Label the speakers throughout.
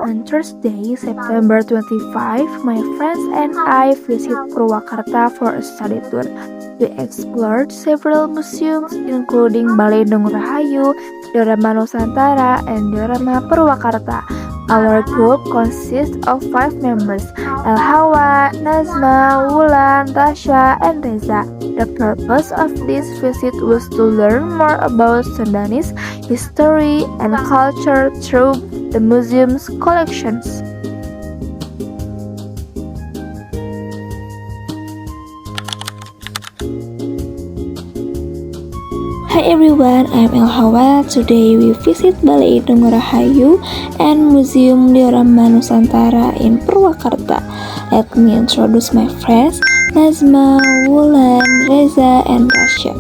Speaker 1: On Thursday, September 25, my friends and I visit Purwakarta for a study tour. We explored several museums including Balai Dong Rahayu, Diorama Nusantara, and Diorama Purwakarta. Our group consists of 5 members, El Hawa, Nazma, Wulan, Rasha, and Reza. The purpose of this visit was to learn more about Sundanese history and culture through the museum's collections. Hi everyone, I'm El Hawa. Today we visit Balai Dong Rahayu and Museum Diorama Nusantara in Purwakarta. Let me introduce my friends, Nazma, Wulan, Reza, and Rasha.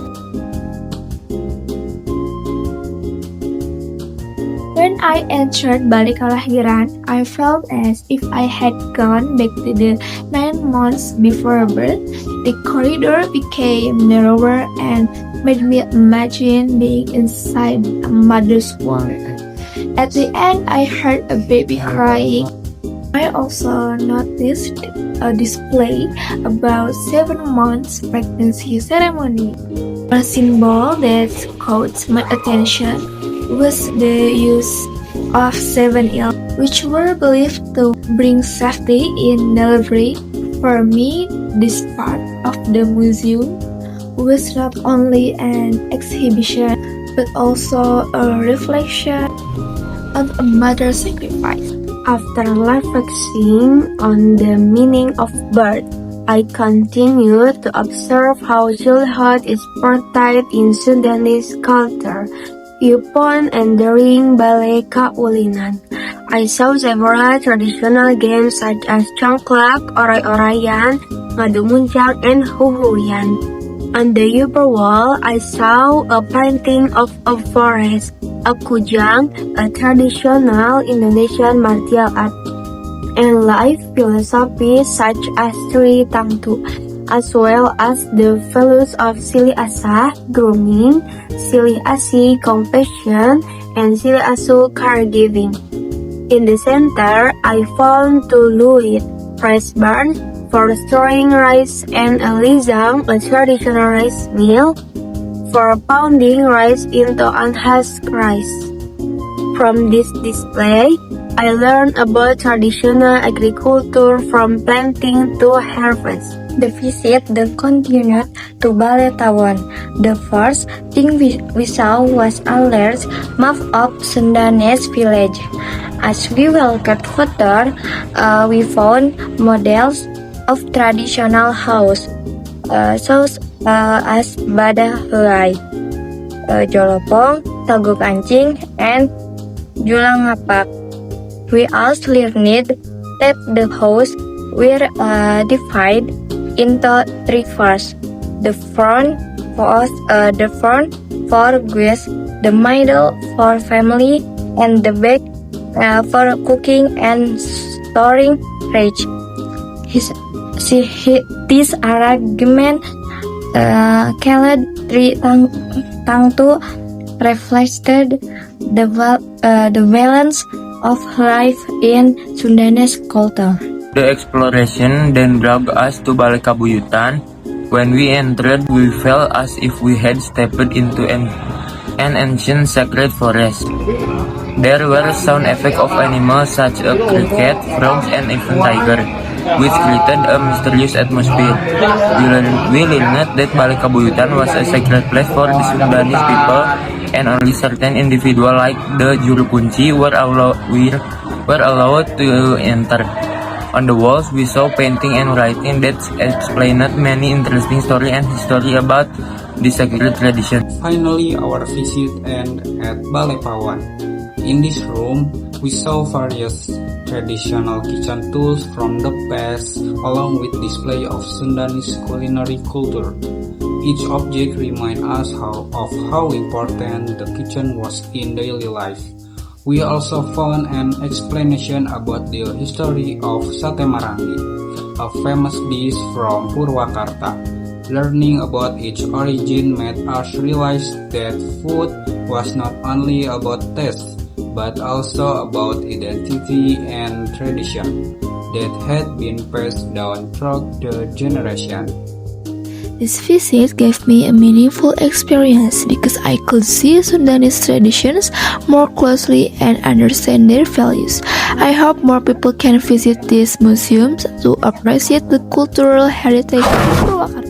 Speaker 1: When I entered Balai Kalahiran, I felt as if I had gone back to the 9 months before birth. The corridor became narrower and made me imagine being inside a mother's womb. At the end, I heard a baby crying. I also noticed a display about 7 months pregnancy ceremony. A symbol that caught my attention was the use of 7 eels, which were believed to bring safety in delivery. For me, this part of the museum was not only an exhibition but also a reflection of a mother's sacrifice.
Speaker 2: After reflecting on the meaning of birth, I continue to observe how childhood is portrayed in Sundanese culture. Upon entering Balai Kaulinan, I saw several traditional games such as congklak, oray-orayan, ngadu muncak, and huhuyan. On the upper wall, I saw a painting of a forest, a kujang, a traditional Indonesian martial art, and life philosophy such as Sri Tangtu, as well as the values of Silih Asah, grooming, Silih Asih, compassion, and Silih Asuh, caregiving. In the center, I found 2 luit, rice barns for storing rice, and a lizang, a traditional rice mill, for pounding rice into unhusked rice. From this display, I learned about traditional agriculture from planting to harvest. The visit then continued to Balai Tawon. The first thing we saw was a large map of Sundanese village. As we walked further, we found models of traditional house, such as Badah Helai, Jolopong, Tago Kancing, and Julangapak. We also learned that the house were divided into 3 parts: the front for guests, the middle for family, and the back for cooking and storing rich. This arrangement called Sri Tangtu reflected the balance of life in Sundanese culture.
Speaker 3: The exploration then brought us to Balai Kabuyutan. When we entered, we felt as if we had stepped into an ancient sacred forest. There were sound effects of animals such as cricket, frogs, and even tiger, which created a mysterious atmosphere. We learned that Balai Kabuyutan was a sacred place for the Sundanese people, and only certain individuals like the Juru Kunci were allowed to enter. On the walls, we saw painting and writing that explained many interesting stories and history about the sacred tradition.
Speaker 4: Finally, our visit ended at Balai Pawon. In this room, we saw various traditional kitchen tools from the past, along with display of Sundanese culinary culture. Each object reminds us of how important the kitchen was in daily life. We also found an explanation about the history of Sate Marangi, a famous dish from Purwakarta. Learning about its origin made us realize that food was not only about taste, but also about identity and tradition that had been passed down through the generation.
Speaker 1: This visit gave me a meaningful experience because I could see Sundanese traditions more closely and understand their values. I hope more people can visit these museums to appreciate the cultural heritage of Purwakarta.